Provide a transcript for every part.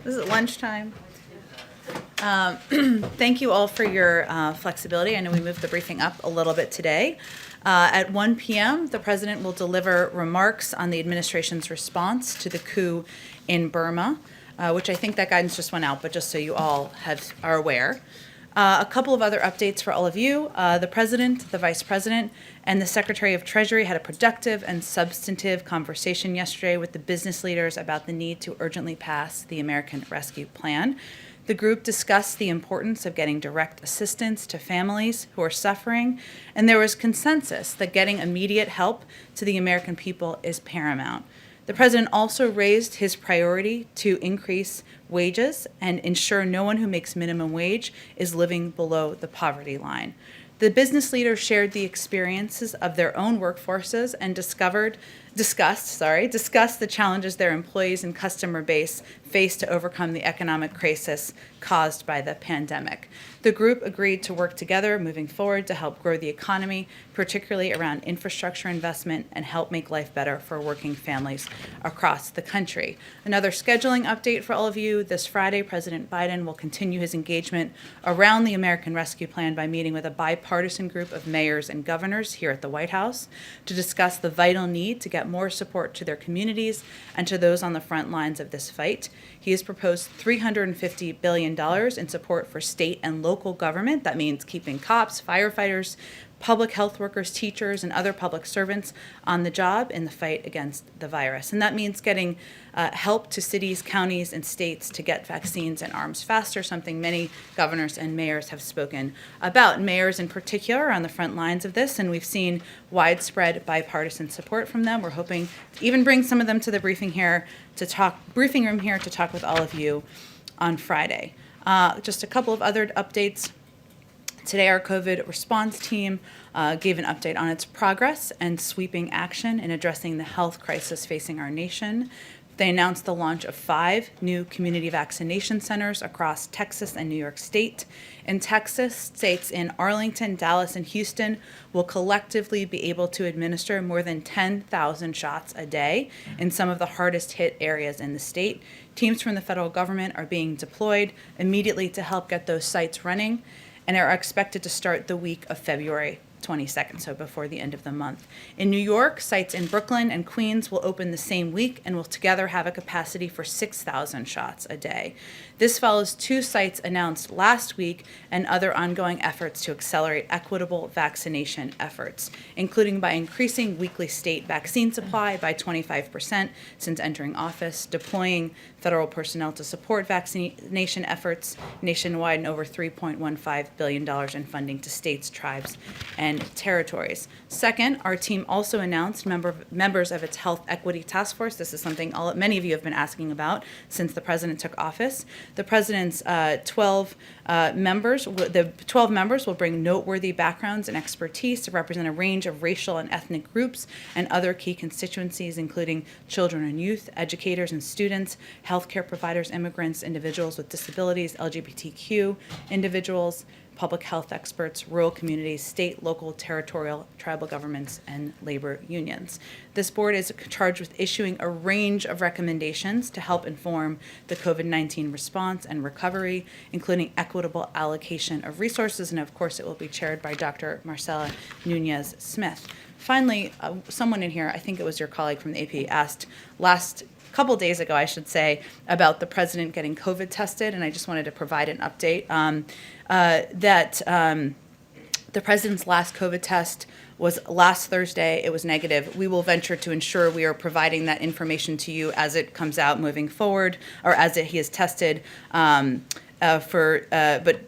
This is lunchtime. Thank you all for your flexibility. I know we moved the briefing up a little bit today. At 1 p.m., the president will deliver remarks on the administration's response to the coup in Burma, which I think that guidance just went out, but just so you all are aware. A couple of other updates for all of you. The president, the vice president, and the secretary of treasury had a productive and substantive conversation yesterday with the business leaders about the need to urgently pass the American Rescue Plan. The group discussed the importance of getting direct assistance to families who are suffering, and there was consensus that getting immediate help to the American people is paramount. The president also raised his priority to increase wages and ensure no one who makes minimum wage is living below the poverty line. The business leaders shared the experiences of their own workforces and discussed the challenges their employees and customer base face to overcome the economic crisis caused by the pandemic. The group agreed to work together moving forward to help grow the economy, particularly around infrastructure investment, and help make life better for working families across the country. Another scheduling update for all of you. This Friday, President Biden will continue his engagement around the American Rescue Plan by meeting with a bipartisan group of mayors and governors here at the White House to discuss the vital need to get more support to their communities and to those on the front lines of this fight. He has proposed $350 billion in support for state and local government. That means keeping cops, firefighters, public health workers, teachers, and other public servants on the job in the fight against the virus. And that means getting help to cities, counties, and states to get vaccines and arms faster, something many governors and mayors have spoken about. Mayors in particular are on the front lines of this, and we've seen widespread bipartisan support from them. We're hoping to even bring some of them to the briefing room here to talk with all of you on Friday. Just a couple of other updates. Today, our COVID response team gave an update on its progress and sweeping action in addressing the health crisis facing our nation. They announced the launch of 5 new community vaccination centers across Texas and New York State. In Texas, states in Arlington, Dallas, and Houston will collectively be able to administer more than 10,000 shots a day in some of the hardest hit areas in the state. Teams from the federal government are being deployed immediately to help get those sites running, and are expected to start the week of February 22nd, so before the end of the month. In New York, sites in Brooklyn and Queens will open the same week and will together have a capacity for 6,000 shots a day. This follows 2 sites announced last week and other ongoing efforts to accelerate equitable vaccination efforts, including by increasing weekly state vaccine supply by 25% since entering office, deploying federal personnel to support vaccination efforts nationwide, and over $3.15 billion in funding to states, tribes, and territories. Second, our team also announced members of its Health Equity Task Force. This is something many of you have been asking about since the president took office. The president's 12 members will bring noteworthy backgrounds and expertise to represent a range of racial and ethnic groups and other key constituencies, including children and youth, educators and students, healthcare providers, immigrants, individuals with disabilities, LGBTQ individuals, public health experts, rural communities, state, local, territorial, tribal governments, and labor unions. This board is charged with issuing a range of recommendations to help inform the COVID-19 response and recovery, including equitable allocation of resources, and of course it will be chaired by Dr. Marcela Nunez-Smith. Finally, someone in here, I think it was your colleague from the AP, asked couple days ago, I should say, about the president getting COVID tested, and I just wanted to provide an update that the president's last COVID test was last Thursday. It was negative. We will venture to ensure we are providing that information to you as it comes out moving forward, or as he is tested. But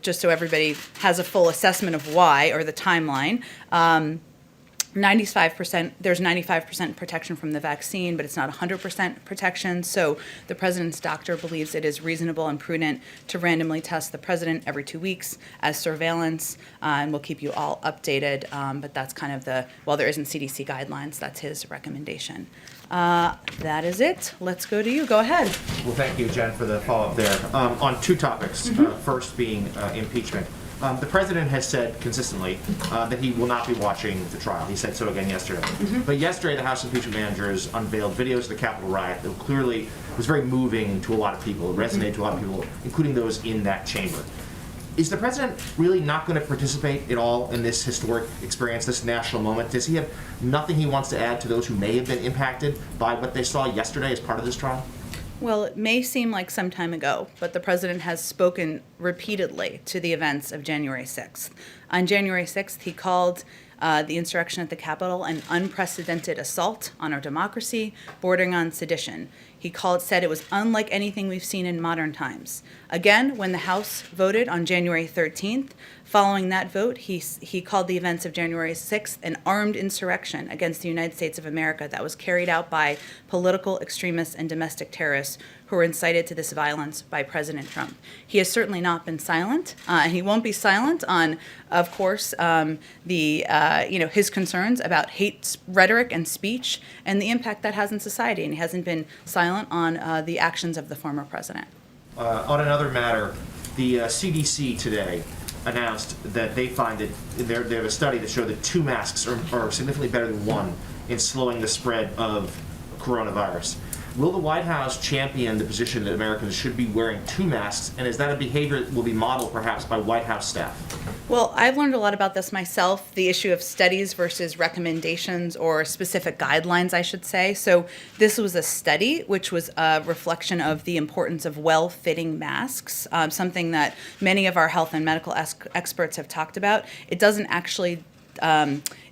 just so everybody has a full assessment of why, or the timeline. 95%, there's 95% protection from the vaccine, but it's not 100% protection. So the president's doctor believes it is reasonable and prudent to randomly test the president every 2 weeks as surveillance, and we'll keep you all updated. But that's kind of while there isn't CDC guidelines, that's his recommendation. That is it. Let's go to you. Go ahead. Well, thank you, Jen, for the follow-up there. On 2 topics, first being impeachment. The president has said consistently that he will not be watching the trial. He said so again yesterday. But yesterday, the House impeachment managers unveiled videos of the Capitol riot that clearly was very moving to a lot of people. It resonated to a lot of people, including those in that chamber. Is the president really not going to participate at all in this historic experience, this national moment? Does he have nothing he wants to add to those who may have been impacted by what they saw yesterday as part of this trial? Well, it may seem like some time ago, but the president has spoken repeatedly to the events of January 6th. On January 6th, he called the insurrection at the Capitol an unprecedented assault on our democracy, bordering on sedition. He said it was unlike anything we've seen in modern times. Again, when the House voted on January 13th, following that vote, he called the events of January 6th an armed insurrection against the United States of America that was carried out by political extremists and domestic terrorists who were incited to this violence by President Trump. He has certainly not been silent, and he won't be silent on, of course, his concerns about hate rhetoric and speech and the impact that has in society. And he hasn't been silent on the actions of the former president. On another matter, the CDC today announced that they find that they have a study that showed that 2 masks are significantly better than 1 in slowing the spread of coronavirus. Will the White House champion the position that Americans should be wearing 2 masks, and is that a behavior that will be modeled perhaps by White House staff? Well, I've learned a lot about this myself, the issue of studies versus recommendations or specific guidelines, I should say. So this was a study which was a reflection of the importance of well-fitting masks, something that many of our health and medical experts have talked about. It doesn't actually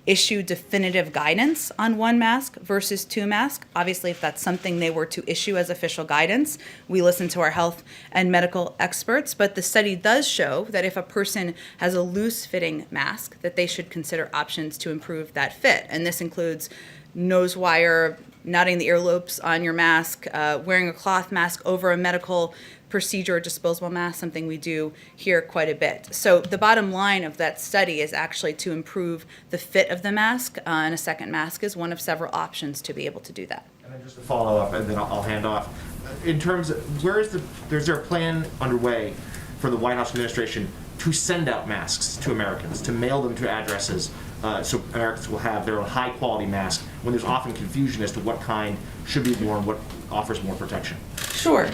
issue definitive guidance on 1 mask versus 2 masks. Obviously, if that's something they were to issue as official guidance, we listen to our health and medical experts. But the study does show that if a person has a loose-fitting mask, that they should consider options to improve that fit. And this includes nose wire, knotting the earlobes on your mask, wearing a cloth mask over a medical procedure or disposable mask, something we do here quite a bit. So the bottom line of that study is actually to improve the fit of the mask, and a second mask is one of several options to be able to do that. And then just to follow up, and then I'll hand off. In terms of, is there a plan underway for the White House administration to send out masks to Americans, to mail them to addresses, so Americans will have their own high-quality mask when there's often confusion as to what kind should be worn, what offers more protection? Sure.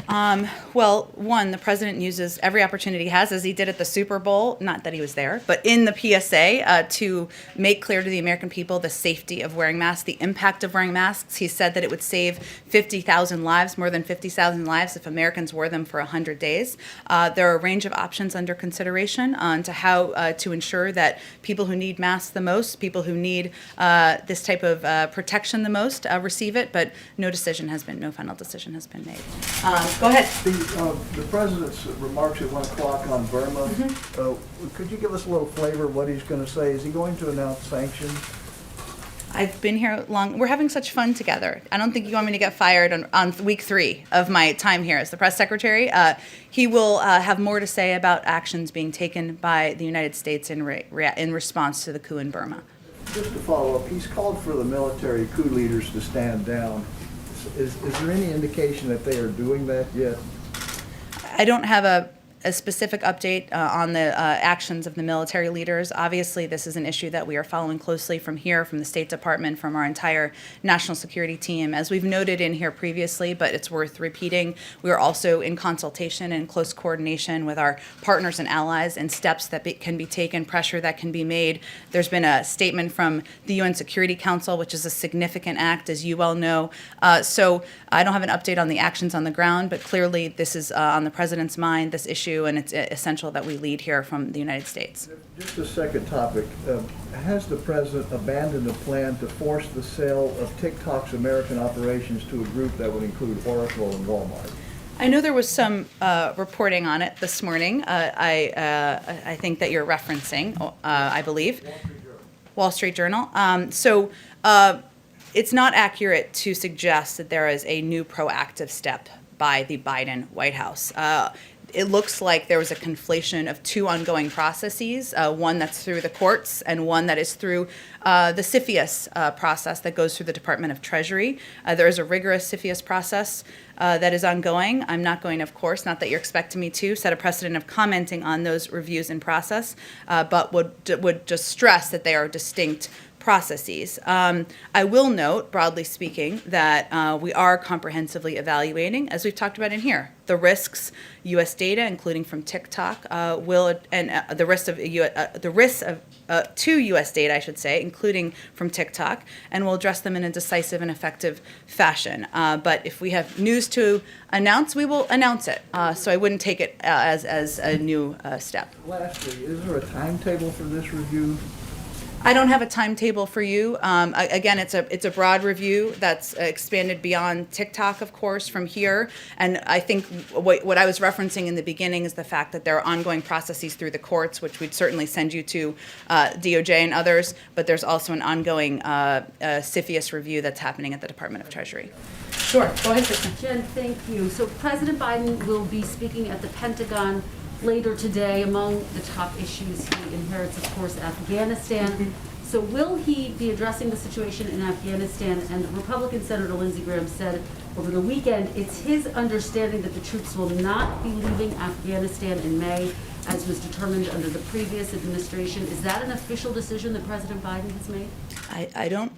Well, one, the president uses every opportunity he has, as he did at the Super Bowl, not that he was there, but in the PSA, to make clear to the American people the safety of wearing masks, the impact of wearing masks. He said that it would save 50,000 lives, more than 50,000 lives, if Americans wore them for 100 days. There are a range of options under consideration on to how to ensure that people who need masks the most, people who need this type of protection the most, receive it, but no final decision has been made. Go ahead. The president's remarks at 1 o'clock on Burma, could you give us a little flavor of what he's going to say? Is he going to announce sanctions? I've been here long. We're having such fun together. I don't think you want me to get fired on week 3 of my time here as the press secretary. He will have more to say about actions being taken by the United States in response to the coup in Burma. Just to follow up, he's called for the military coup leaders to stand down. Is there any indication that they are doing that yet? I don't have a specific update on the actions of the military leaders. Obviously, this is an issue that we are following closely from here, from the State Department, from our entire national security team. As we've noted in here previously, but it's worth repeating, we are also in consultation and close coordination with our partners and allies, and steps that can be taken, pressure that can be made. There's been a statement from the UN Security Council, which is a significant act, as you well know. So I don't have an update on the actions on the ground, but clearly this is on the president's mind, this issue, and it's essential that we lead here from the United States. Just a second topic. Has the president abandoned a plan to force the sale of TikTok's American operations to a group that would include Oracle and Walmart? I know there was some reporting on it this morning. I think that you're referencing, I believe, Wall Street Journal. It's not accurate to suggest that there is a new proactive step by the Biden White House. It looks like there was a conflation of two ongoing processes, one that's through the courts and one that is through the CFIUS process that goes through the Department of Treasury. There is a rigorous CFIUS process that is ongoing. I'm not going, of course, not that you're expecting me to, set a precedent of commenting on those reviews in process, but would just stress that they are distinct processes. I will note, broadly speaking, that we are comprehensively evaluating, as we've talked about in here, the risks U.S. data, including from TikTok, the risks to U.S. data, I should say, including from TikTok, and we'll address them in a decisive and effective fashion. But if we have news to announce, we will announce it. So I wouldn't take it as a new step. Lastly, is there a timetable for this review? I don't have a timetable for you. Again, it's a broad review that's expanded beyond TikTok, of course, from here. And I think what I was referencing in the beginning is the fact that there are ongoing processes through the courts, which we'd certainly send you to DOJ and others. But there's also an ongoing CFIUS review that's happening at the Department of Treasury. Sure. Go ahead, Kristen. Jen, thank you. So President Biden will be speaking at the Pentagon later today. Among the top issues he inherits, of course, Afghanistan. So will he be addressing the situation in Afghanistan? And Republican Senator Lindsey Graham said over the weekend it's his understanding that the troops will not be leaving Afghanistan in May, as was determined under the previous administration. Is that an official decision that President Biden has made?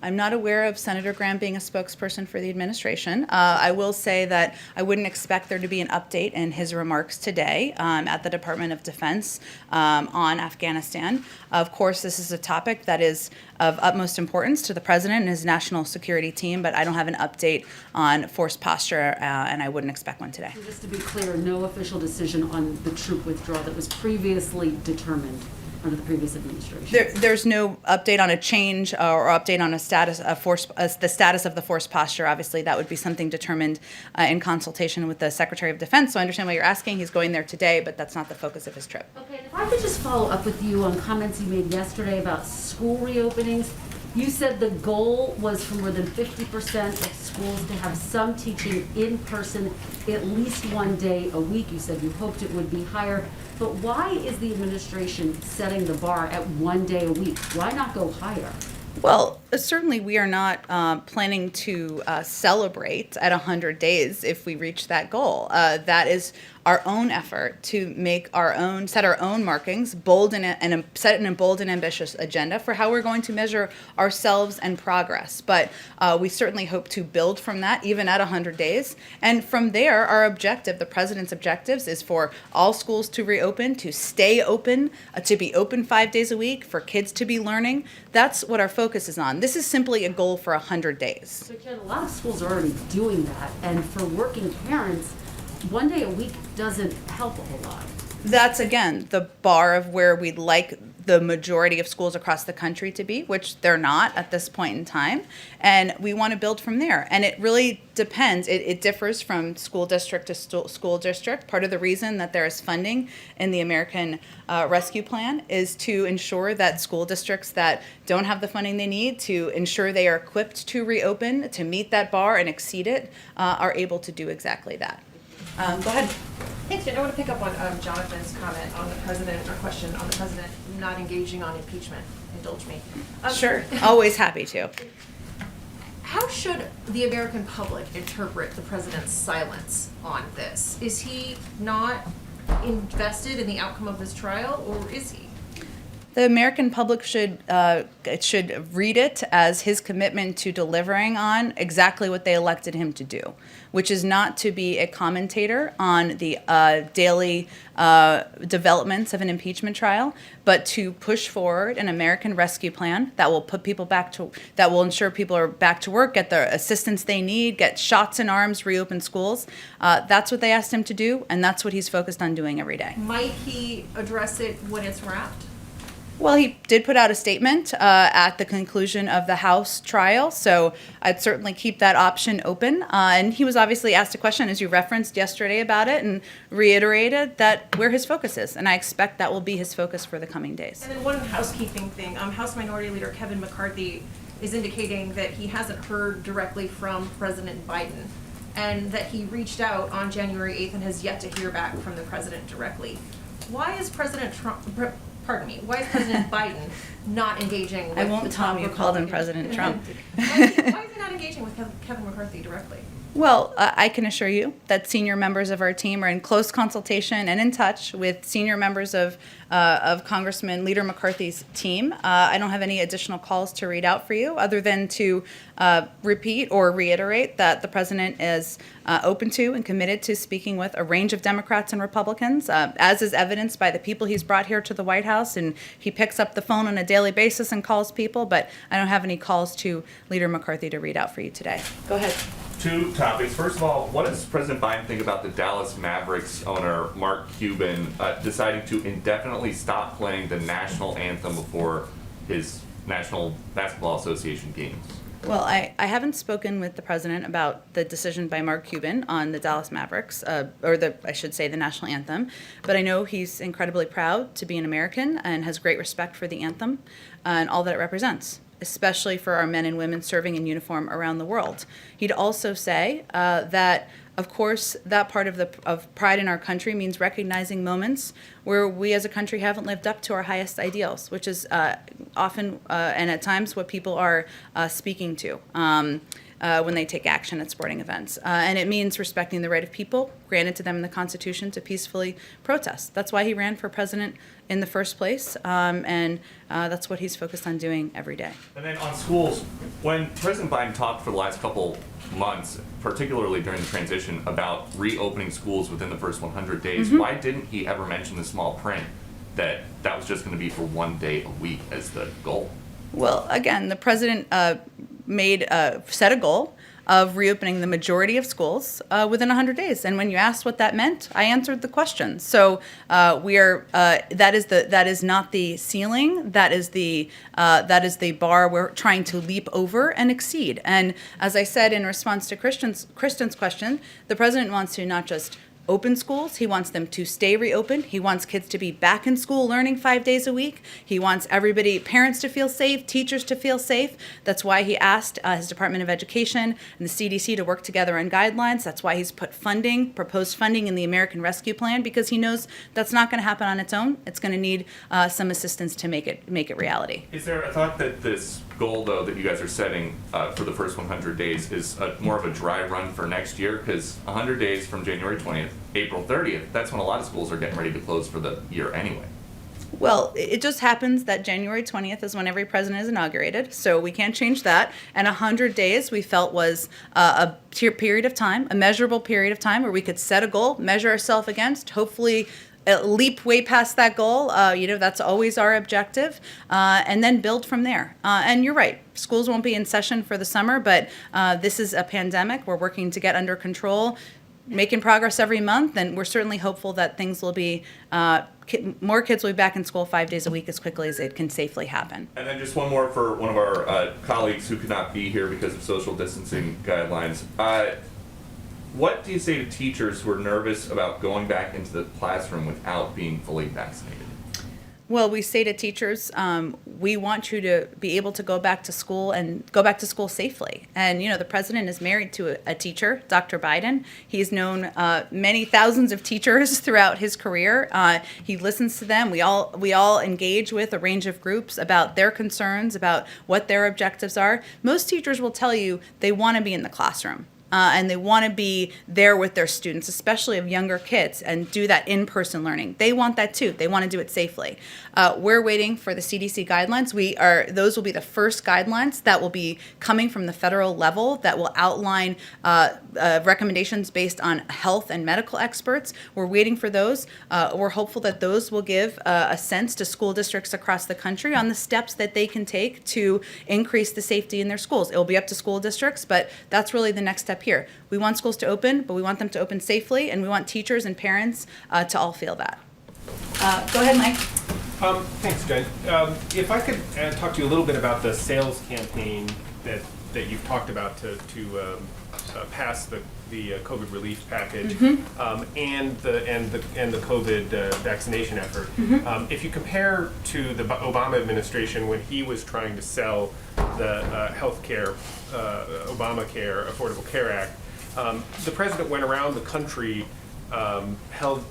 I'm not aware of Senator Graham being a spokesperson for the administration. I will say that I wouldn't expect there to be an update in his remarks today at the Department of Defense on Afghanistan. Of course, this is a topic that is of utmost importance to the president and his national security team, but I don't have an update on force posture, and I wouldn't expect one today. So just to be clear, no official decision on the troop withdrawal that was previously determined under the previous administration. There's no update on a change or update on a status of the status of the force posture. Obviously, that would be something determined in consultation with the Secretary of Defense. So I understand what you're asking. He's going there today, but that's not the focus of his trip. Okay, and if I could just follow up with you on comments you made yesterday about school reopenings. You said the goal was for more than 50% of schools to have some teaching in person at least one day a week. You said you hoped it would be higher. But why is the administration setting the bar at 1 day a week? Why not go higher? Well, certainly we are not planning to celebrate at 100 days if we reach that goal. That is our own effort to set our own markings, set an bold and ambitious agenda for how we're going to measure ourselves and progress. But we certainly hope to build from that, even at 100 days. And from there, our objective, the president's objectives, is for all schools to reopen, to stay open, to be open 5 days a week, for kids to be learning. That's what our focus is on. This is simply a goal for 100 days. So, Jen, a lot of schools are already doing that. And for working parents, 1 day a week doesn't help a whole lot. That's, again, the bar of where we'd like the majority of schools across the country to be, which they're not at this point in time. And we want to build from there. And it really depends. It differs from school district to school district. Part of the reason that there is funding in the American Rescue Plan is to ensure that school districts that don't have the funding they need, to ensure they are equipped to reopen, to meet that bar and exceed it, are able to do exactly that. Go ahead. Thanks, Jen. I want to pick up on Jonathan's comment on the president, or question on the president not engaging on impeachment. Indulge me. Sure. Always happy to. How should the American public interpret the president's silence on this? Is he not invested in the outcome of this trial, or is he? The American public should read it as his commitment to delivering on exactly what they elected him to do, which is not to be a commentator on the daily developments of an impeachment trial, but to push forward an American Rescue Plan that will put people that will ensure people are back to work, get the assistance they need, get shots in arms, reopen schools. That's what they asked him to do, and that's what he's focused on doing every day. Might he address it when it's wrapped? Well, he did put out a statement at the conclusion of the House trial, so I'd certainly keep that option open. And he was obviously asked a question, as you referenced yesterday, about it, and reiterated that where his focus is. And I expect that will be his focus for the coming days. And then one housekeeping thing. House Minority Leader Kevin McCarthy is indicating that he hasn't heard directly from President Biden. and that he reached out on January 8th and has yet to hear back from the president directly. Why is President why is President Biden not engaging with I won't the tell top him you called him Republican- President Trump. why is he not engaging with Kevin McCarthy directly? Well, I can assure you that senior members of our team are in close consultation and in touch with senior members of Congressman Leader McCarthy's team. I don't have any additional calls to read out for you other than to repeat or reiterate that the president is open to and committed to speaking with a range of Democrats and Republicans, as is evidenced by the people he's brought here to the White House, and he picks up the phone on a daily basis and calls people, but I don't have any calls to Leader McCarthy to read out for you today. Go ahead. Two topics. First of all, what does President Biden think about the Dallas Mavericks owner, Mark Cuban, deciding to indefinitely stop playing the national anthem before his National Basketball Association games? Well, I haven't spoken with the president about the decision by Mark Cuban on the Dallas Mavericks, I should say the national anthem, but I know he's incredibly proud to be an American and has great respect for the anthem and all that it represents, especially for our men and women serving in uniform around the world. He'd also say that, of course, that part of pride in our country means recognizing moments where we as a country haven't lived up to our highest ideals, which is often and at times what people are speaking to when they take action at sporting events. And it means respecting the right of people granted to them in the Constitution to peacefully protest. That's why he ran for president in the first place, and that's what he's focused on doing every day. And then on schools, when President Biden talked for the last couple months, particularly during the transition, about reopening schools within the first 100 days, why didn't he ever mention the small print that was just going to be for 1 day a week as the goal? Well, again, the president set a goal of reopening the majority of schools within 100 days. And when you asked what that meant, I answered the question. So that is not the ceiling. That is the bar we're trying to leap over and exceed. And as I said in response to Kristen's question, the president wants to not just open schools. He wants them to stay reopened. He wants kids to be back in school learning 5 days a week. He wants parents to feel safe, teachers to feel safe. That's why he asked his Department of Education and the CDC to work together on guidelines. That's why he's put proposed funding in the American Rescue Plan, because he knows that's not going to happen on its own. It's going to need some assistance to make it reality. Is there a thought that this goal, though, that you guys are setting for the first 100 days is more of a dry run for next year? Because 100 days from January 20th, April 30th, that's when a lot of schools are getting ready to close for the year anyway. Well, it just happens that January 20th is when every president is inaugurated, so we can't change that. And 100 days we felt was a period of time, a measurable period of time where we could set a goal, measure ourselves against, hopefully leap way past that goal. That's always our objective, and then build from there. And you're right, schools won't be in session for the summer, but this is a pandemic. We're working to get under control, making progress every month, and we're certainly hopeful that things will be, more kids will be back in school 5 days a week as quickly as it can safely happen. And then just one more for one of our colleagues who could not be here because of social distancing guidelines. What do you say to teachers who are nervous about going back into the classroom without being fully vaccinated? Well, we say to teachers, we want you to be able to go back to school and go back to school safely. And, the president is married to a teacher, Dr. Biden. He's known many thousands of teachers throughout his career. He listens to them. We all engage with a range of groups about their concerns, about what their objectives are. Most teachers will tell you they want to be in the classroom. And they want to be there with their students, especially of younger kids, and do that in-person learning. They want that too. They want to do it safely. We're waiting for the CDC guidelines. Those will be the first guidelines that will be coming from the federal level that will outline recommendations based on health and medical experts. We're waiting for those. We're hopeful that those will give a sense to school districts across the country on the steps that they can take to increase the safety in their schools. It will be up to school districts, but that's really the next step here. We want schools to open, but we want them to open safely, and we want teachers and parents to all feel that. Go ahead, Mike. Thanks, Jen. If I could talk to you a little bit about the sales campaign that you've talked about to pass the COVID relief package, and the COVID vaccination effort. If you compare to the Obama administration when he was trying to sell the healthcare, Obamacare, Affordable Care Act, The president went around the country, held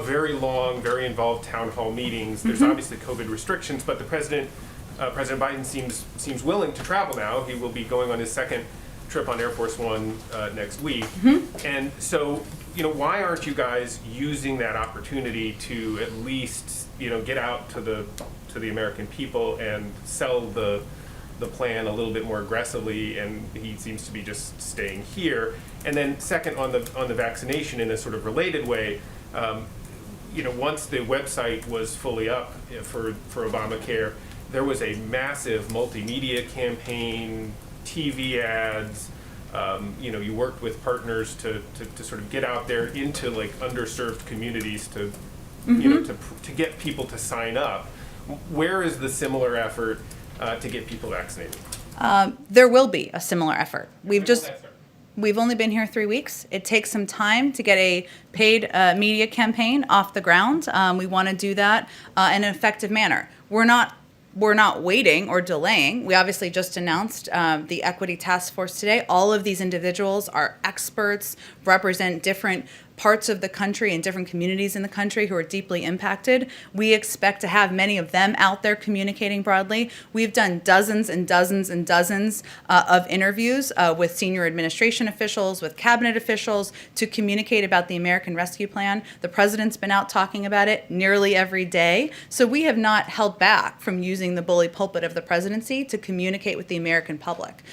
very long, very involved town hall meetings. There's obviously COVID restrictions, but the President Biden seems willing to travel now. He will be going on his second trip on Air Force One next week. And so, why aren't you guys using that opportunity to at least, get out to the American people and sell the plan a little bit more aggressively? And he seems to be just staying here. And then second, on the vaccination, in a sort of related way, once the website was fully up for Obamacare, there was a massive multimedia campaign, TV ads. You worked with partners to sort of get out there into like underserved communities to get people to sign up. Where is the similar effort to get people vaccinated? There will be a similar effort. We've only been here 3 weeks. It takes some time to get a paid media campaign off the ground. We want to do that in an effective manner. We're not waiting or delaying. We obviously just announced the Equity Task Force today. All of these individuals are experts, represent different parts of the country and different communities in the country who are deeply impacted. We expect to have many of them out there communicating broadly. We've done dozens and dozens and dozens of interviews with senior administration officials, with cabinet officials to communicate about the American Rescue Plan. The president's been out talking about it nearly every day. So we have not held back from using the bully pulpit of the presidency to communicate with the American public.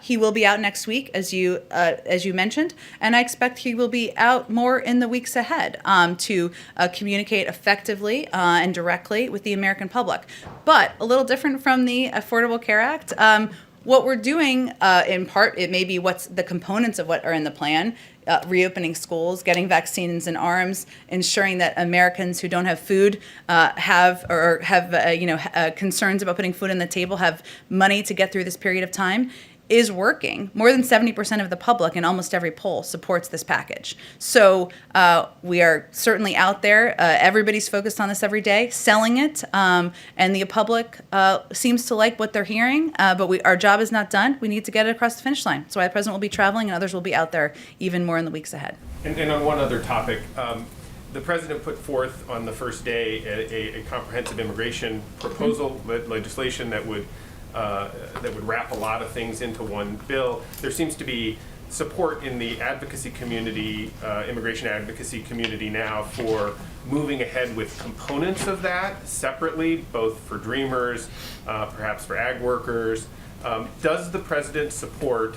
He will be out next week, as you mentioned, and I expect he will be out more in the weeks ahead to communicate effectively and directly with the American public. But a little different from the Affordable Care Act, what we're doing in part, it may be what's the components of what are in the plan, reopening schools, getting vaccines in arms, ensuring that Americans who don't have food have concerns about putting food on the table, have money to get through this period of time, is working. More than 70% of the public in almost every poll supports this package. So we are certainly out there. Everybody's focused on this every day, selling it, and the public seems to like what they're hearing, but our job is not done. We need to get it across the finish line. That's why the president will be traveling and others will be out there even more in the weeks ahead. And on one other topic, the president put forth on the first day a comprehensive immigration proposal, legislation that would wrap a lot of things into one bill. There seems to be support in the advocacy community, immigration advocacy community now, for moving ahead with components of that separately, both for Dreamers, perhaps for ag workers. Does the president support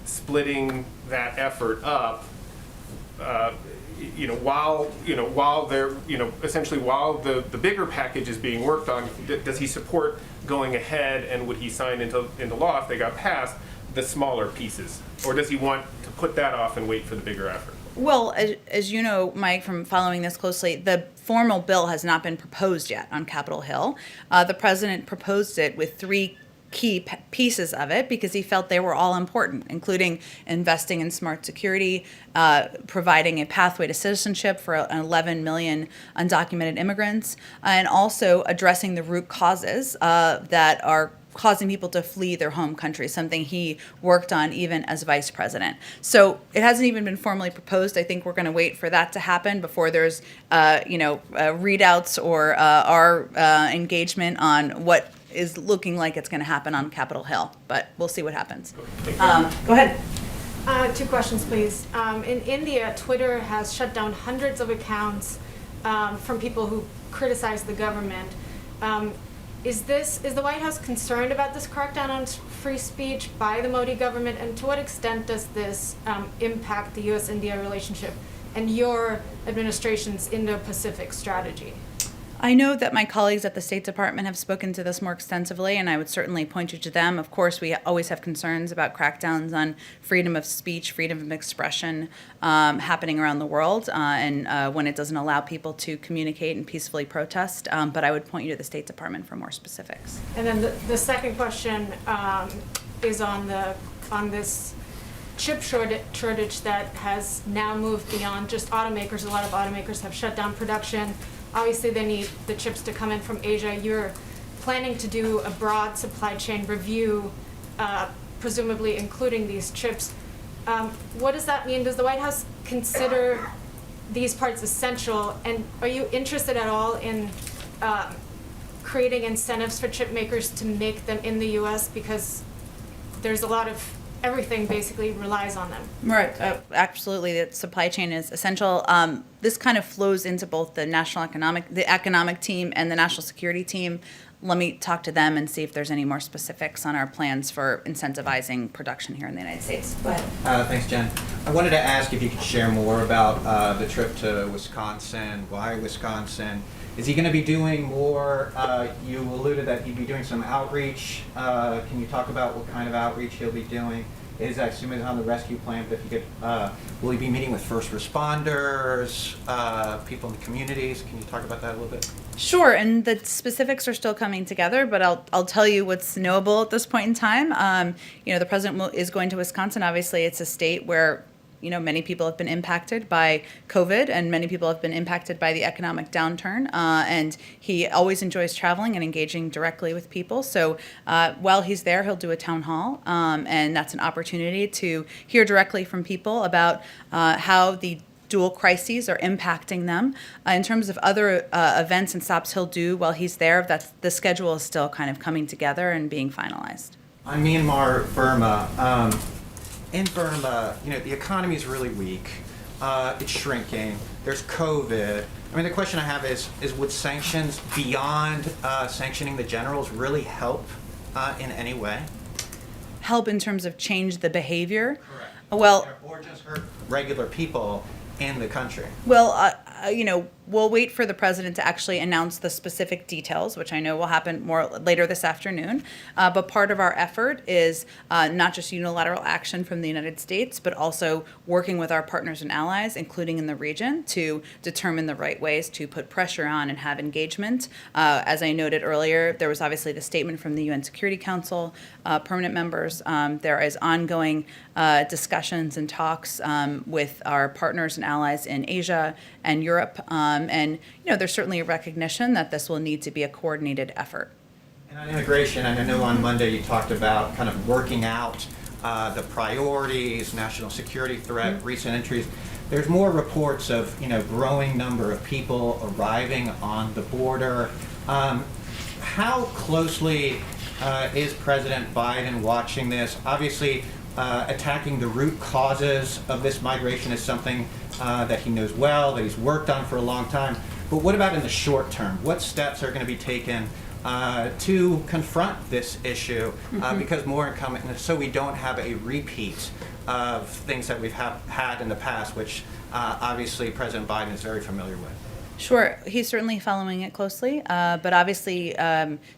splitting that effort up? While they're, essentially while the bigger package is being worked on, does he support going ahead, and would he sign into law if they got passed the smaller pieces, or does he want to put that off and wait for the bigger effort? Well, as you know, Mike, from following this closely, the formal bill has not been proposed yet on Capitol Hill. The president proposed it with three key pieces of it because he felt they were all important, including investing in smart security, providing a pathway to citizenship for 11 million undocumented immigrants, and also addressing the root causes that are causing people to flee their home country, something he worked on even as vice president. So it hasn't even been formally proposed. I think we're going to wait for that to happen before there's, readouts or our engagement on what is looking like it's going to happen on Capitol Hill. But we'll see what happens. Go ahead. 2 questions, please. In India, Twitter has shut down hundreds of accounts from people who criticize the government. Is the White House concerned about this crackdown on free speech by the Modi government, and to what extent does this impact the U.S.-India relationship and your administration's Indo-Pacific strategy? I know that my colleagues at the State Department have spoken to this more extensively, and I would certainly point you to them. Of course, we always have concerns about crackdowns on freedom of speech, freedom of expression happening around the world, and when it doesn't allow people to communicate and peacefully protest. But I would point you to the State Department for more specifics. And then the second question is on this chip shortage that has now moved beyond just automakers. A lot of automakers have shut down production. Obviously, they need the chips to come in from Asia. You're planning to do a broad supply chain review, presumably including these chips. What does that mean? Does the White House consider these parts essential? And are you interested at all in creating incentives for chip makers to make them in the U.S.? Because there's a lot of everything basically relies on them. Right, absolutely. The supply chain is essential. This kind of flows into both the economic team and the national security team. Let me talk to them and see if there's any more specifics on our plans for incentivizing production here in the United States. Go ahead. Thanks, Jen. I wanted to ask if you could share more about the trip to Wisconsin. Why Wisconsin? Is he going to be doing more? You alluded that he'd be doing some outreach. Can you talk about what kind of outreach he'll be doing? Is I assume it's on the rescue plan, but if you could, will he be meeting with first responders, people in the communities? Can you talk about that a little bit? Sure, and the specifics are still coming together, but I'll tell you what's knowable at this point in time. The president is going to Wisconsin. Obviously, it's a state where many people have been impacted by COVID, and many people have been impacted by the economic downturn. And he always enjoys traveling and engaging directly with people. So while he's there, he'll do a town hall, and that's an opportunity to hear directly from people about how the dual crises are impacting them. In terms of other events and stops he'll do while he's there, the schedule is still kind of coming together and being finalized. On Myanmar, Burma. In Burma, the economy is really weak. It's shrinking. There's COVID. I mean, the question I have is would sanctions beyond sanctioning the generals really help in any way? Help in terms of change the behavior? Correct. Well, or just hurt regular people in the country. Well, we'll wait for the president to actually announce the specific details, which I know will happen more later this afternoon. But part of our effort is not just unilateral action from the United States, but also working with our partners and allies, including in the region, to determine the right ways to put pressure on and have engagement. As I noted earlier, there was obviously the statement from the UN Security Council, permanent members. There is ongoing discussions and talks with our partners and allies in Asia and Europe. And there's certainly a recognition that this will need to be a coordinated effort. And on immigration, and I know on Monday you talked about kind of working out the priorities, national security threat, recent entries. There's more reports of growing number of people arriving on the border. How closely is President Biden watching this? Obviously, attacking the root causes of this migration is something that he knows well, that he's worked on for a long time. But what about in the short term? What steps are going to be taken to confront this issue? Because more incoming, so we don't have a repeat of things that we've had in the past, which obviously President Biden is very familiar with. Sure, he's certainly following it closely, but obviously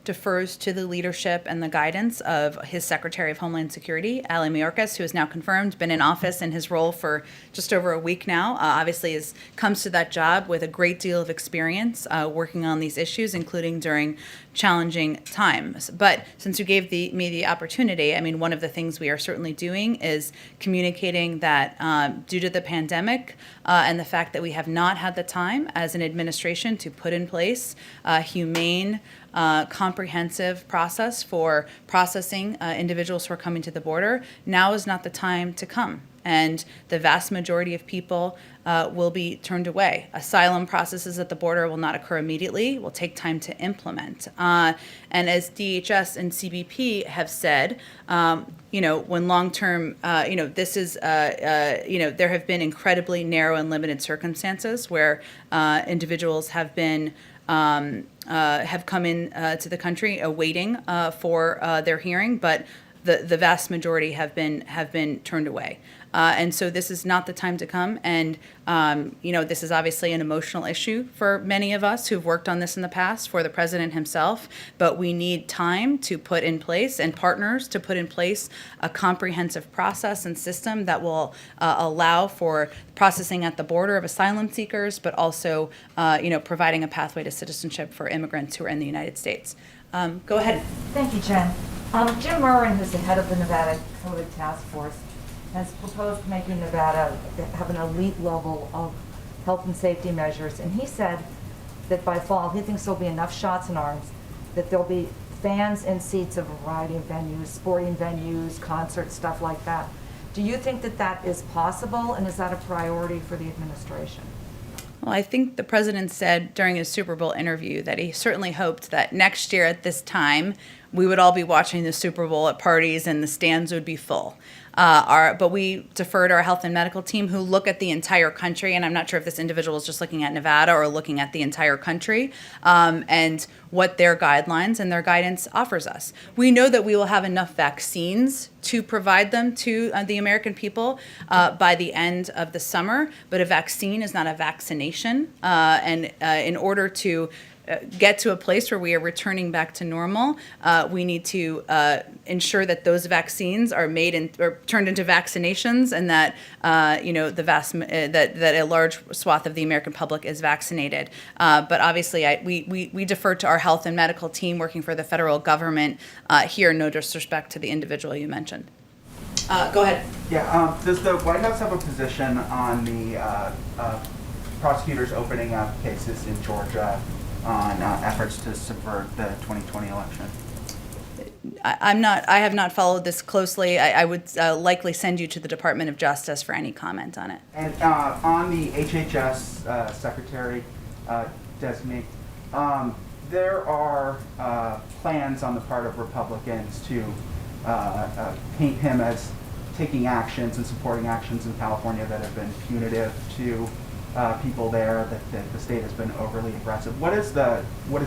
defers to the leadership and the guidance of his Secretary of Homeland Security, Ali Mayorkas, who is now confirmed, been in office in his role for just over a week now. Obviously comes to that job with a great deal of experience working on these issues, including during challenging times. But since you gave me the opportunity, I mean, one of the things we are certainly doing is communicating that due to the pandemic and the fact that we have not had the time as an administration to put in place a humane, comprehensive process for processing individuals who are coming to the border, now is not the time to come. And the vast majority of people will be turned away. Asylum processes at the border will not occur immediately, will take time to implement. And as DHS and CBP have said, when long-term, this is, there have been incredibly narrow and limited circumstances where individuals have been have come in to the country awaiting for their hearing, but the vast majority have been turned away. And so this is not the time to come. And, this is obviously an emotional issue for many of us who've worked on this in the past, for the president himself. But we need time to put in place and partners to put in place a comprehensive process and system that will allow for processing at the border of asylum seekers, but also, providing a pathway to citizenship for immigrants who are in the United States. Go ahead. Thank you, Jen. Jim Murrin, who's the head of the Nevada COVID task force, has proposed making Nevada have an elite level of health and safety measures. And he said that by fall, he thinks there'll be enough shots in arms, that there'll be fans in seats of a variety of venues, sporting venues, concerts, stuff like that. Do you think that that is possible, and is that a priority for the administration? Well, I think the president said during his Super Bowl interview that he certainly hoped that next year at this time, we would all be watching the Super Bowl at parties and the stands would be full. But we defer to our health and medical team who look at the entire country, and I'm not sure if this individual is just looking at Nevada or looking at the entire country, and what their guidelines and their guidance offers us. We know that we will have enough vaccines to provide them to the American people by the end of the summer, but a vaccine is not a vaccination. And in order to get to a place where we are returning back to normal, we need to ensure that those vaccines are made or turned into vaccinations, and that that a large swath of the American public is vaccinated. But obviously, we defer to our health and medical team working for the federal government here. No disrespect to the individual you mentioned. Go ahead. Yeah. Does the White House have a position on the prosecutors opening up cases in Georgia on efforts to subvert the 2020 election? I have not followed this closely. I would likely send you to the Department of Justice for any comment on it. And on the HHS secretary designate, there are plans on the part of Republicans to paint him as taking actions and supporting actions in California that have been punitive to people there, that the state has been overly aggressive. What is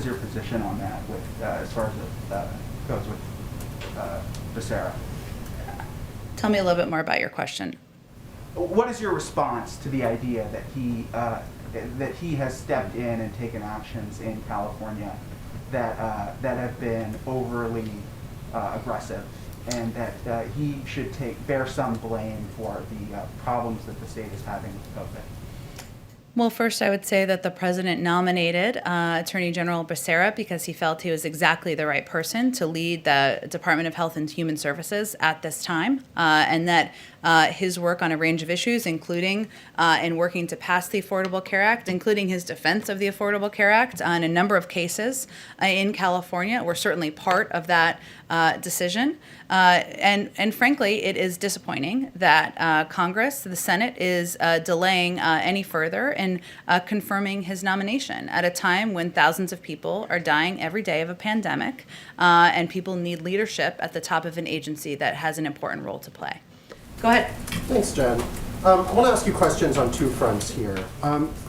your position on that, with as far as it goes with Becerra? Tell me a little bit more about your question. What is your response to the idea that he has stepped in and taken actions in California that have been overly aggressive, and that he should bear some blame for the problems that the state is having with COVID? Well, first, I would say that the president nominated Attorney General Becerra because he felt he was exactly the right person to lead the Department of Health and Human Services at this time, and that his work on a range of issues, including in working to pass the Affordable Care Act, including his defense of the Affordable Care Act on a number of cases in California, were certainly part of that decision. And frankly, it is disappointing that Congress, the Senate, is delaying any further in confirming his nomination at a time when thousands of people are dying every day of a pandemic, and people need leadership at the top of an agency that has an important role to play. Go ahead. Thanks, Jen. I want to ask you questions on two fronts here.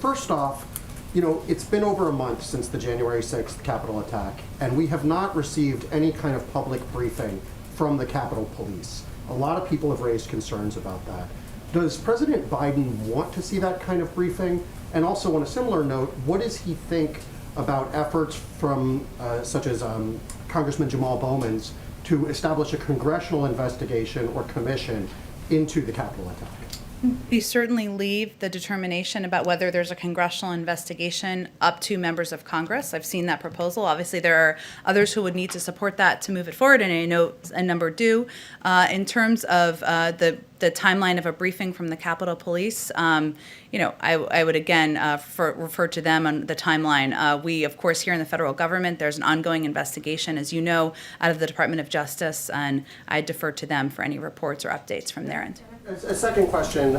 First off, it's been over a month since the January 6th Capitol attack, and we have not received any kind of public briefing from the Capitol Police. A lot of people have raised concerns about that. Does President Biden want to see that kind of briefing? And also, on a similar note, what does he think about efforts from, such as Congressman Jamal Bowman's, to establish a congressional investigation or commission into the Capitol attack? We certainly leave the determination about whether there's a congressional investigation up to members of Congress. I've seen that proposal. Obviously, there are others who would need to support that to move it forward, and I know a number do. In terms of the timeline of a briefing from the Capitol Police, I would again refer to them on the timeline. We, of course, here in the federal government, there's an ongoing investigation, as you know, out of the Department of Justice, and I defer to them for any reports or updates from their end. A second question.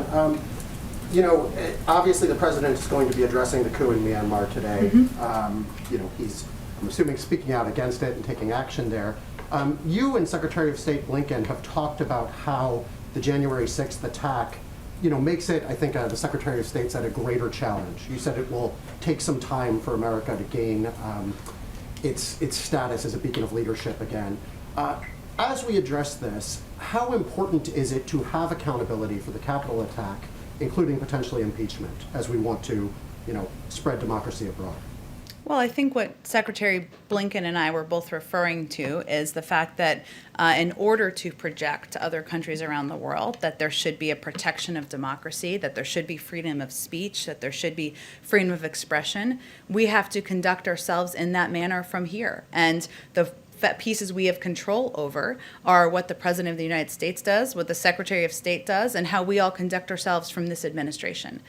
Obviously the president is going to be addressing the coup in Myanmar today. He's, I'm assuming, speaking out against it and taking action there. You and Secretary of State Blinken have talked about how the January 6th attack, makes it, I think the Secretary of State said, a greater challenge. You said it will take some time for America to gain its status as a beacon of leadership again. As we address this, how important is it to have accountability for the Capitol attack, including potentially impeachment, as we want to, spread democracy abroad? Well, I think what Secretary Blinken and I were both referring to is the fact that in order to project to other countries around the world that there should be a protection of democracy, that there should be freedom of speech, that there should be freedom of expression, we have to conduct ourselves in that manner from here. And the pieces we have control over are what the President of the United States does, what the Secretary of State does, and how we all conduct ourselves from this administration.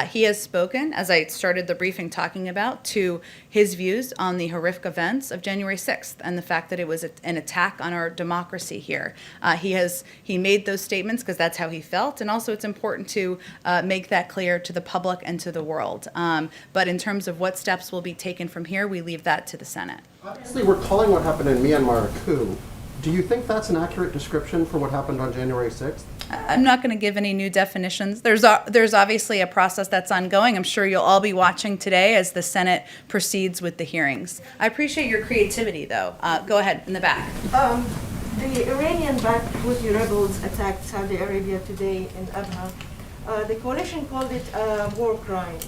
He has spoken, as I started the briefing talking about, to his views on the horrific events of January 6th and the fact that it was an attack on our democracy here. He made those statements because that's how he felt, and also it's important to make that clear to the public and to the world. But in terms of what steps will be taken from here, we leave that to the Senate. Obviously, we're calling what happened in Myanmar a coup. Do you think that's an accurate description for what happened on January 6th? I'm not going to give any new definitions. There's obviously a process that's ongoing. I'm sure you'll all be watching today as the Senate proceeds with the hearings. I appreciate your creativity, though. Go ahead, in the back. The Iranian-backed Houthi rebels attacked Saudi Arabia today in Abha. The coalition called it a war crime.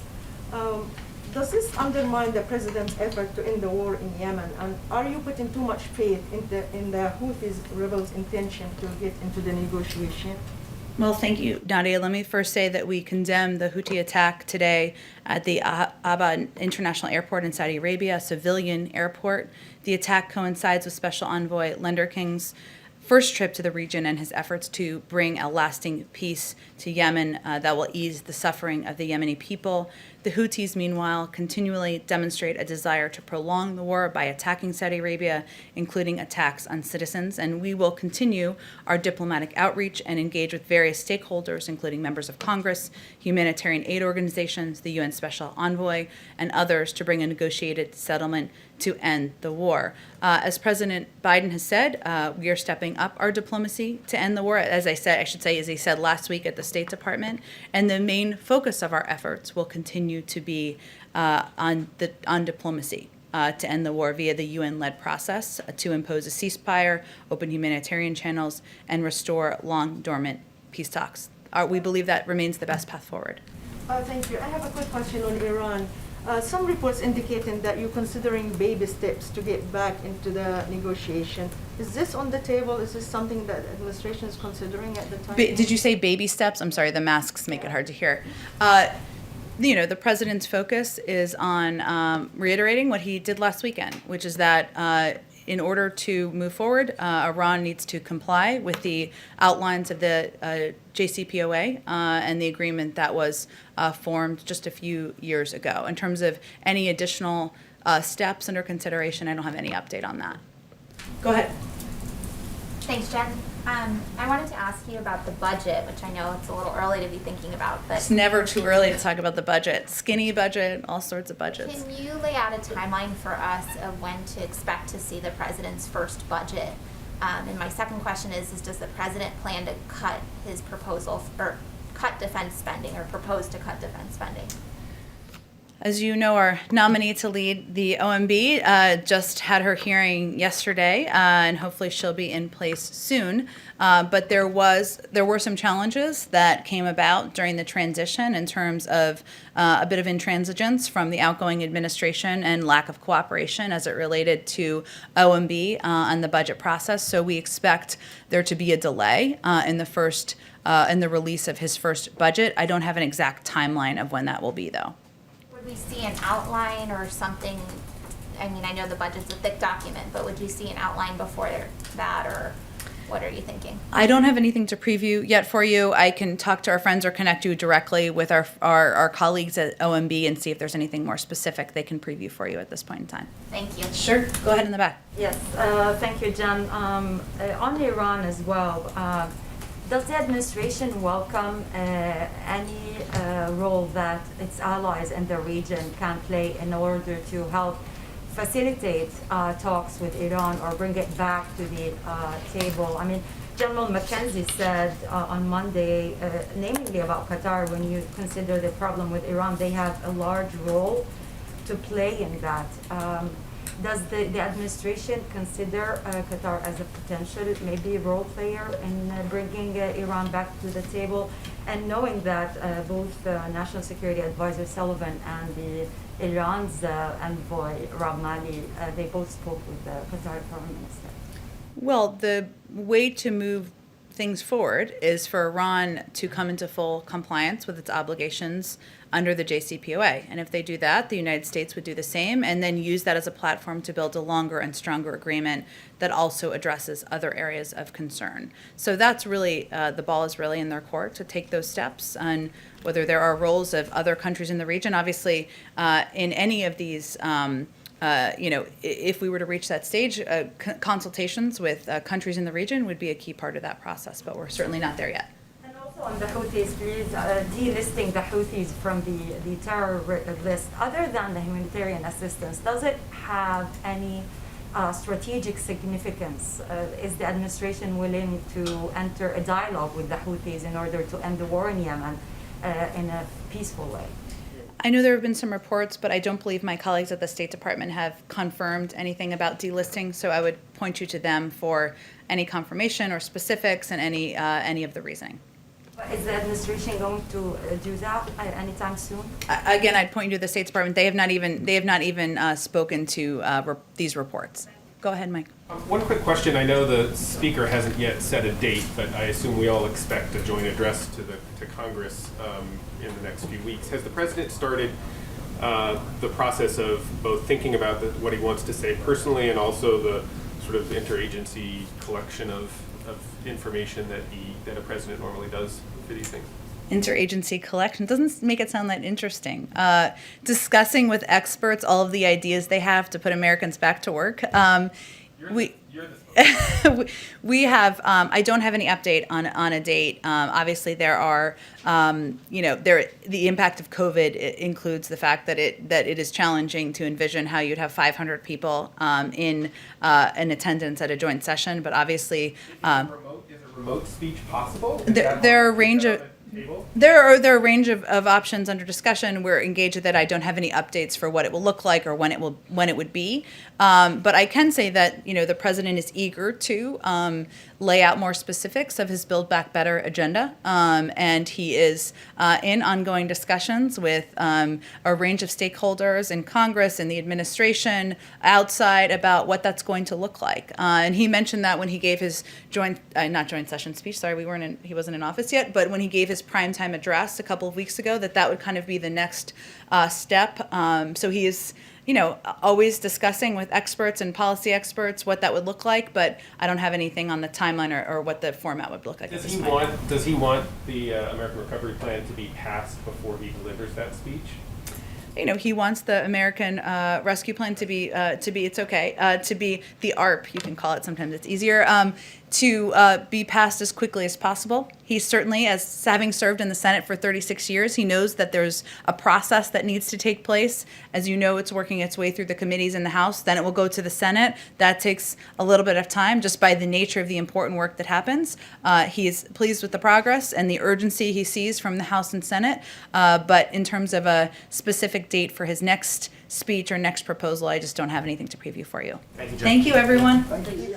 Does this undermine the president's effort to end the war in Yemen? And are you putting too much faith in the Houthis rebels' intention to get into the negotiation? Well, thank you, Nadia. Let me first say that we condemn the Houthi attack today at the Abha International Airport in Saudi Arabia, a civilian airport. The attack coincides with Special Envoy Lender King's first trip to the region and his efforts to bring a lasting peace to Yemen that will ease the suffering of the Yemeni people. The Houthis, meanwhile, continually demonstrate a desire to prolong the war by attacking Saudi Arabia, including attacks on citizens. And we will continue our diplomatic outreach and engage with various stakeholders, including members of Congress, humanitarian aid organizations, the UN Special Envoy, and others to bring a negotiated settlement to end the war. As President Biden has said, we are stepping up our diplomacy to end the war, as he said last week at the State Department. And the main focus of our efforts will continue to be on diplomacy to end the war via the UN-led process, to impose a ceasefire, open humanitarian channels, and restore long-dormant peace talks. We believe that remains the best path forward. Thank you. I have a quick question on Iran. Some reports indicating that you're considering baby steps to get back into the negotiation. Is this on the table? Is this something that the administration is considering at the time? Did you say baby steps? I'm sorry, the masks make it hard to hear. The president's focus is on reiterating what he did last weekend, which is that in order to move forward, Iran needs to comply with the outlines of the JCPOA and the agreement that was formed just a few years ago. In terms of any additional steps under consideration, I don't have any update on that. Go ahead. Thanks, Jen. I wanted to ask you about the budget, which I know it's a little early to be thinking about, but It's never too early to talk about the budget. Skinny budget, all sorts of budgets. can you lay out a timeline for us of when to expect to see the president's first budget? And my second question is does the president plan to cut his proposal or cut defense spending or propose to cut defense spending? As you know, our nominee to lead the OMB just had her hearing yesterday, and hopefully she'll be in place soon. But there were some challenges that came about during the transition in terms of a bit of intransigence from the outgoing administration and lack of cooperation as it related to OMB on the budget process. So we expect there to be a delay in the release of his first budget. I don't have an exact timeline of when that will be, though. Would we see an outline or something? I mean, I know the budget's a thick document, but would you see an outline before that, or what are you thinking? I don't have anything to preview yet for you. I can talk to our friends or connect you directly with our colleagues at OMB and see if there's anything more specific they can preview for you at this point in time. Thank you. Sure. Go ahead in the back. Yes, thank you, Jen. On Iran as well, does the administration welcome any role that its allies in the region can play in order to help facilitate talks with Iran or bring it back to the table? I mean, General McKenzie said on Monday, namely about Qatar, when you consider the problem with Iran, they have a large role to play in that. Does the administration consider Qatar as a potential maybe role player in bringing Iran back to the table? And knowing that both National Security Advisor Sullivan and the Iran's envoy Rob Mali, they both spoke with the Qatar Foreign Minister. Well, the way to move things forward is for Iran to come into full compliance with its obligations under the JCPOA. And if they do that, the United States would do the same and then use that as a platform to build a longer and stronger agreement that also addresses other areas of concern. So that's really, the ball is really in their court to take those steps. And whether there are roles of other countries in the region, obviously, in any of these, if we were to reach that stage, consultations with countries in the region would be a key part of that process, but we're certainly not there yet. And also on the Houthis, please, delisting the Houthis from the terror list, other than the humanitarian assistance, does it have any strategic significance? Is the administration willing to enter a dialogue with the Houthis in order to end the war in Yemen in a peaceful way? I know there have been some reports, but I don't believe my colleagues at the State Department have confirmed anything about delisting, so I would point you to them for any confirmation or specifics and any of the reasoning. Is the administration going to do that anytime soon? Again, I'd point you to the State Department. They have not even spoken to these reports. Go ahead, Mike. One quick question. I know the speaker hasn't yet set a date, but I assume we all expect a joint address to Congress in the next few weeks. Has the president started the process of both thinking about what he wants to say personally and also the sort of interagency collection of information that a president normally does for these things? Interagency collection doesn't make it sound that interesting. Discussing with experts all of the ideas they have to put Americans back to work. We have. I don't have any update on a date. Obviously, there are. The impact of COVID includes the fact that it is challenging to envision how you'd have 500 people in attendance at a joint session. But obviously, Is a remote speech possible? There are a range of. There are a range of options under discussion. We're engaged with it. I don't have any updates for what it will look like or when it would be. But I can say that the president is eager to lay out more specifics of his Build Back Better agenda, and he is in ongoing discussions with a range of stakeholders in Congress and the administration outside about what that's going to look like. And he mentioned that when he gave his not joint session speech. Sorry, he wasn't in office yet, but when he gave his primetime address a couple of weeks ago, that would kind of be the next step. So he is, always discussing with experts and policy experts what that would look like, but I don't have anything on the timeline or what the format would look like. Does he want the American Recovery Plan to be passed before he delivers that speech? He wants the American Rescue Plan to be the ARP, you can call it, sometimes it's easier, to be passed as quickly as possible. He certainly, as having served in the Senate for 36 years, he knows that there's a process that needs to take place. As you know, it's working its way through the committees in the House, then it will go to the Senate. That takes a little bit of time just by the nature of the important work that happens. He is pleased with the progress and the urgency he sees from the House and Senate, but in terms of a specific date for his next speech or next proposal, I just don't have anything to preview for you. Thank you, Jen. Thank you, everyone. Thank you.